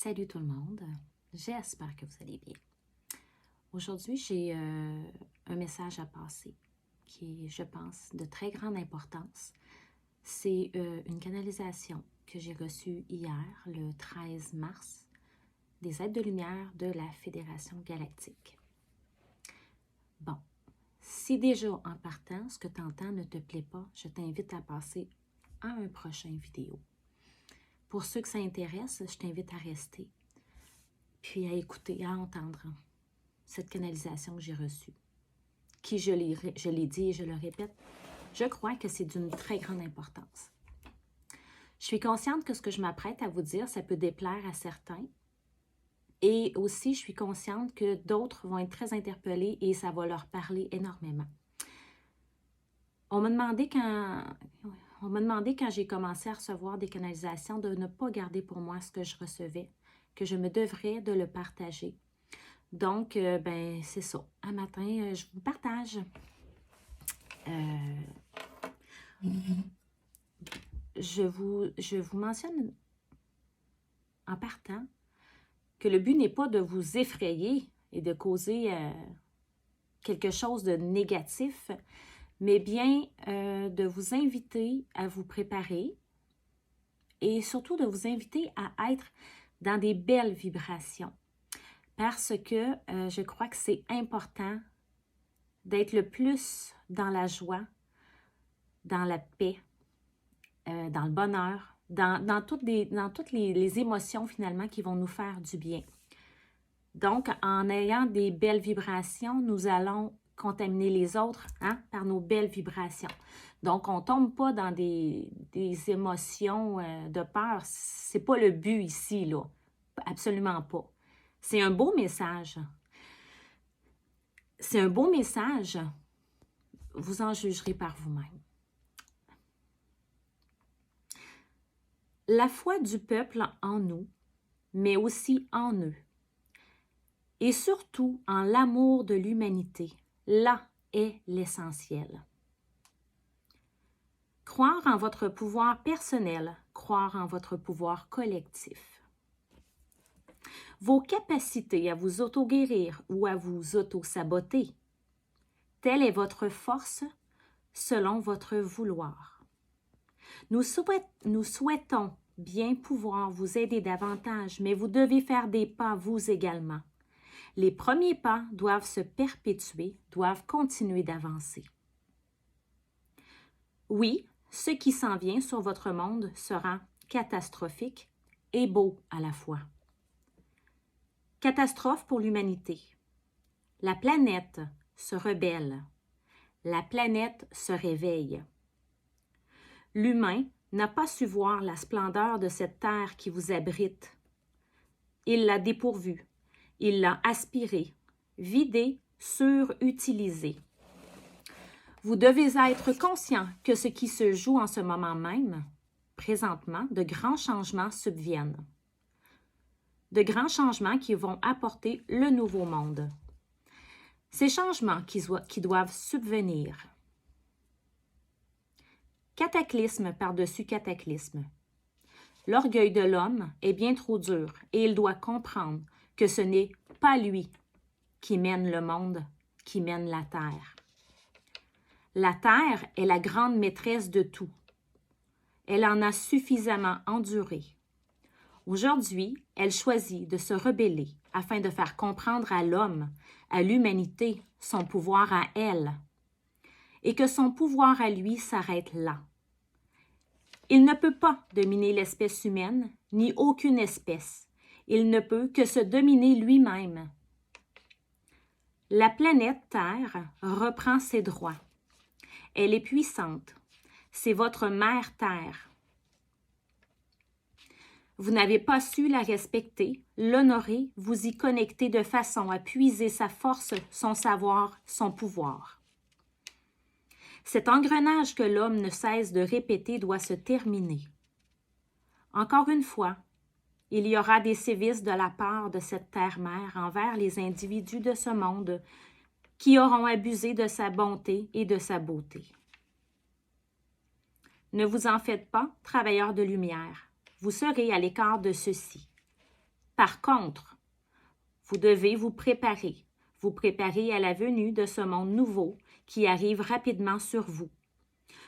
Salut tout le monde, j'espère que vous allez bien. Aujourd'hui, j'ai un message à passer qui est, je pense, de très grande importance. C'est une canalisation que j'ai reçue hier, le 13 mars, des êtres de lumière de la Fédération galactique. Bon, si déjà en partant, ce que tu entends ne te plaît pas, je t'invite à passer à un prochain vidéo. Pour ceux que ça intéresse, je t'invite à rester, puis à écouter, à entendre cette canalisation que j'ai reçue, qui, je l'ai dit et je le répète, je crois que c'est d'une très grande importance. Je suis consciente que ce que je m'apprête à vous dire, ça peut déplaire à certains, et aussi je suis consciente que d'autres vont être très interpellés et ça va leur parler énormément. On m'a demandé quand j'ai commencé à recevoir des canalisations de ne pas garder pour moi ce que je recevais, que je me devrais de le partager. Donc, ben, c'est ça. Un matin, je vous partage. Je vous mentionne en partant que le but n'est pas de vous effrayer et de causer quelque chose de négatif, mais bien de vous inviter à vous préparer et surtout de vous inviter à être dans des belles vibrations. Parce que je crois que c'est important d'être le plus dans la joie, dans la paix, dans le bonheur, dans toutes les émotions finalement qui vont nous faire du bien. Donc, en ayant des belles vibrations, nous allons contaminer les autres par nos belles vibrations. Donc, on ne tombe pas dans des émotions de peur. Ce n'est pas le but ici, là. Absolument pas. C'est un beau message. C'est un beau message. Vous en jugerez par vous-même. La foi du peuple en nous, mais aussi en eux, et surtout en l'amour de l'humanité, là est l'essentiel. Croire en votre pouvoir personnel, croire en votre pouvoir collectif. Vos capacités à vous auto-guérir ou à vous auto-saboter, telle est votre force selon votre vouloir. Nous souhaitons bien pouvoir vous aider davantage, mais vous devez faire des pas vous également. Les premiers pas doivent se perpétuer, doivent continuer d'avancer. Oui, ce qui s'en vient sur votre monde sera catastrophique et beau à la fois. Catastrophe pour l'humanité. La planète se rebelle. La planète se réveille. L'humain n'a pas su voir la splendeur de cette terre qui vous abrite. Il l'a dépourvue. Il l'a aspirée, vidée, surutilisée. Vous devez être conscient que ce qui se joue en ce moment même, présentement, de grands changements subviennent. De grands changements qui vont apporter le nouveau monde. Ces changements qui doivent subvenir. Cataclysme par-dessus cataclysme. L'orgueil de l'homme est bien trop dur et il doit comprendre que ce n'est pas lui qui mène le monde, qui mène la terre. La terre est la grande maîtresse de tout. Elle en a suffisamment enduré. Aujourd'hui, elle choisit de se rebeller afin de faire comprendre à l'homme, à l'humanité, son pouvoir à elle, et que son pouvoir à lui s'arrête là. Il ne peut pas dominer l'espèce humaine, ni aucune espèce. Il ne peut que se dominer lui-même. La planète Terre reprend ses droits. Elle est puissante. C'est votre mère Terre. Vous n'avez pas su la respecter, l'honorer, vous y connecter de façon à puiser sa force, son savoir, son pouvoir. Cet engrenage que l'homme ne cesse de répéter doit se terminer. Encore une fois, il y aura des sévices de la part de cette terre-mère envers les individus de ce monde qui auront abusé de sa bonté et de sa beauté. Ne vous en faites pas, travailleurs de lumière. Vous serez à l'écart de ceux-ci. Par contre, vous devez vous préparer à la venue de ce monde nouveau qui arrive rapidement sur vous.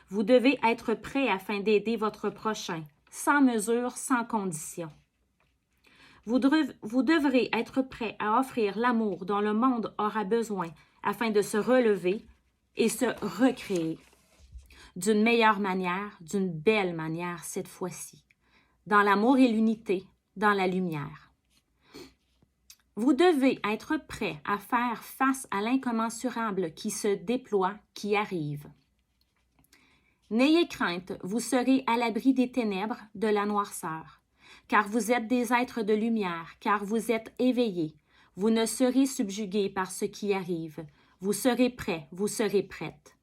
Vous devez être prêt afin d'aider votre prochain, sans mesure, sans condition. Vous devrez être prêt à offrir l'amour dont le monde aura besoin afin de se relever et se recréer. D'une meilleure manière, d'une belle manière cette fois-ci, dans l'amour et l'unité, dans la lumière. Vous devez être prêt à faire face à l'incommensurable qui se déploie, qui arrive. N'ayez crainte, vous serez à l'abri des ténèbres, de la noirceur, car vous êtes des êtres de lumière, car vous êtes éveillés. Vous ne serez subjugués par ce qui arrive. Vous serez prêts, vous serez prêtes.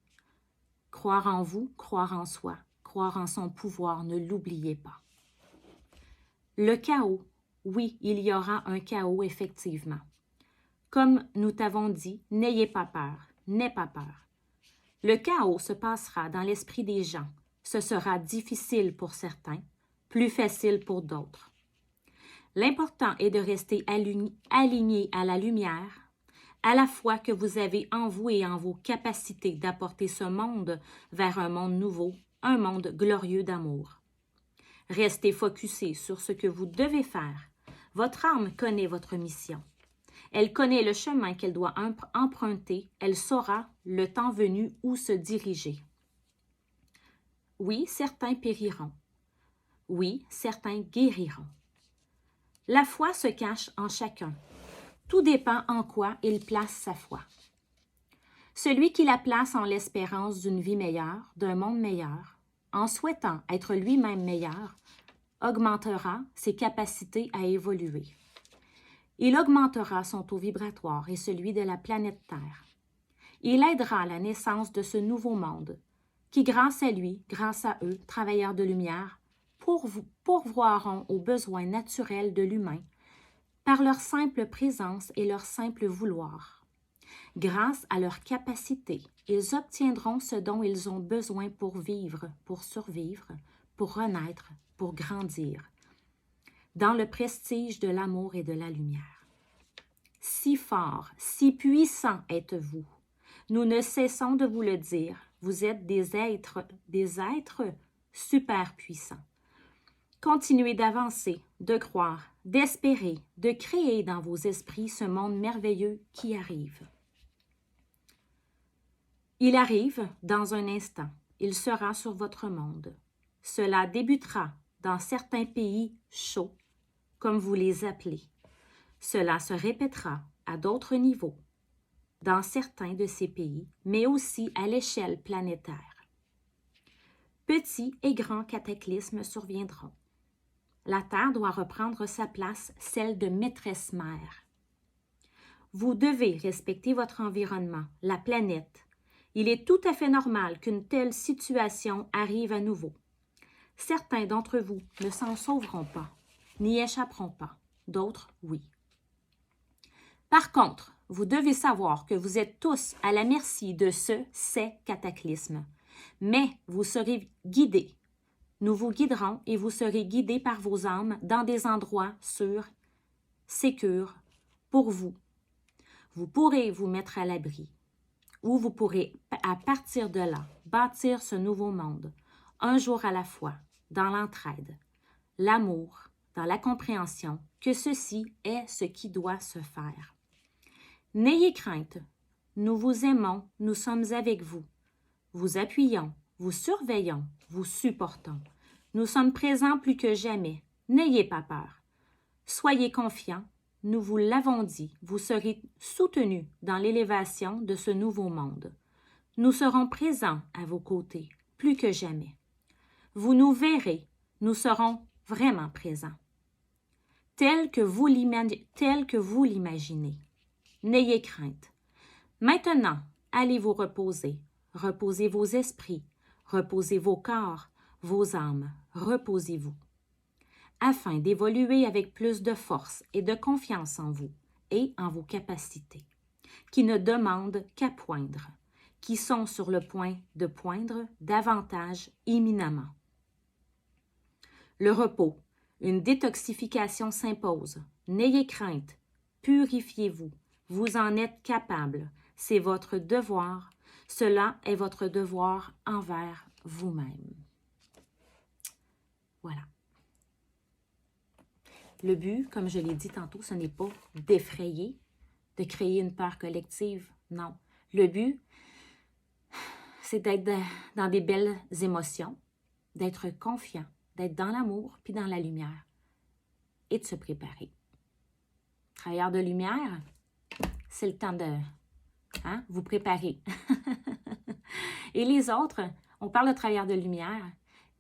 Croire en vous, croire en soi, croire en son pouvoir, ne l'oubliez pas. Le chaos, oui, il y aura un chaos effectivement. Comme nous t'avons dit, n'ayez pas peur, n'aie pas peur. Le chaos se passera dans l'esprit des gens. Ce sera difficile pour certains, plus facile pour d'autres. L'important est de rester aligné à la lumière, à la fois que vous avez en vous et en vos capacités d'apporter ce monde vers un monde nouveau, un monde glorieux d'amour. Restez focusé sur ce que vous devez faire. Votre âme connaît votre mission. Elle connaît le chemin qu'elle doit emprunter. Elle saura, le temps venu, où se diriger. Oui, certains périront. Oui, certains guériront. La foi se cache en chacun. Tout dépend en quoi il place sa foi. Celui qui la place en l'espérance d'une vie meilleure, d'un monde meilleur, en souhaitant être lui-même meilleur, augmentera ses capacités à évoluer. Il augmentera son taux vibratoire et celui de la planète Terre. Il aidera à la naissance de ce nouveau monde, qui, grâce à lui, grâce à eux, travailleurs de lumière, pourvoiront aux besoins naturels de l'humain, par leur simple présence et leur simple vouloir. Grâce à leur capacité, ils obtiendront ce dont ils ont besoin pour vivre, pour survivre, pour renaître, pour grandir, dans le prestige de l'amour et de la lumière. Si fort, si puissant êtes-vous. Nous ne cessons de vous le dire, vous êtes des êtres super puissants. Continuez d'avancer, de croire, d'espérer, de créer dans vos esprits ce monde merveilleux qui arrive. Il arrive dans un instant, il sera sur votre monde. Cela débutera dans certains pays chauds, comme vous les appelez. Cela se répétera à d'autres niveaux, dans certains de ces pays, mais aussi à l'échelle planétaire. Petits et grands cataclysmes surviendront. La Terre doit reprendre sa place, celle de maîtresse-mère. Vous devez respecter votre environnement, la planète. Il est tout à fait normal qu'une telle situation arrive à nouveau. Certains d'entre vous ne s'en sauveront pas, n'y échapperont pas. D'autres, oui. Par contre, vous devez savoir que vous êtes tous à la merci de ces cataclysmes. Mais vous serez guidés. Nous vous guiderons et vous serez guidés par vos âmes dans des endroits sûrs, sécures, pour vous. Vous pourrez vous mettre à l'abri, ou vous pourrez, à partir de là, bâtir ce nouveau monde, un jour à la fois, dans l'entraide, l'amour, dans la compréhension que ceci est ce qui doit se faire. N'ayez crainte, nous vous aimons, nous sommes avec vous. Vous appuyons, vous surveillons, vous supportons. Nous sommes présents plus que jamais. N'ayez pas peur. Soyez confiants, nous vous l'avons dit, vous serez soutenus dans l'élévation de ce nouveau monde. Nous serons présents à vos côtés, plus que jamais. Vous nous verrez, nous serons vraiment présents. Tel que vous l'imaginez. N'ayez crainte. Maintenant, allez vous reposer. Reposez vos esprits, reposez vos corps, vos âmes, reposez-vous, afin d'évoluer avec plus de force et de confiance en vous et en vos capacités, qui ne demandent qu'à poindre, qui sont sur le point de poindre davantage imminemment. Le repos, une détoxification s'impose. N'ayez crainte, purifiez-vous, vous en êtes capable. C'est votre devoir. Cela est votre devoir envers vous-même. Voilà. Le but, comme je l'ai dit tantôt, ce n'est pas d'effrayer, de créer une peur collective. Non. Le but, c'est d'être dans des belles émotions, d'être confiant, d'être dans l'amour puis dans la lumière et de se préparer. Travailleur de lumière, c'est le temps de vous préparer. Et les autres, on parle de travailleurs de lumière,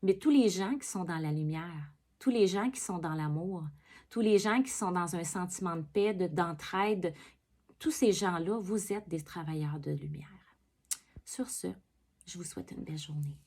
mais tous les gens qui sont dans la lumière, tous les gens qui sont dans l'amour, tous les gens qui sont dans un sentiment de paix, d'entraide, tous ces gens-là, vous êtes des travailleurs de lumière. Sur ce, je vous souhaite une belle journée.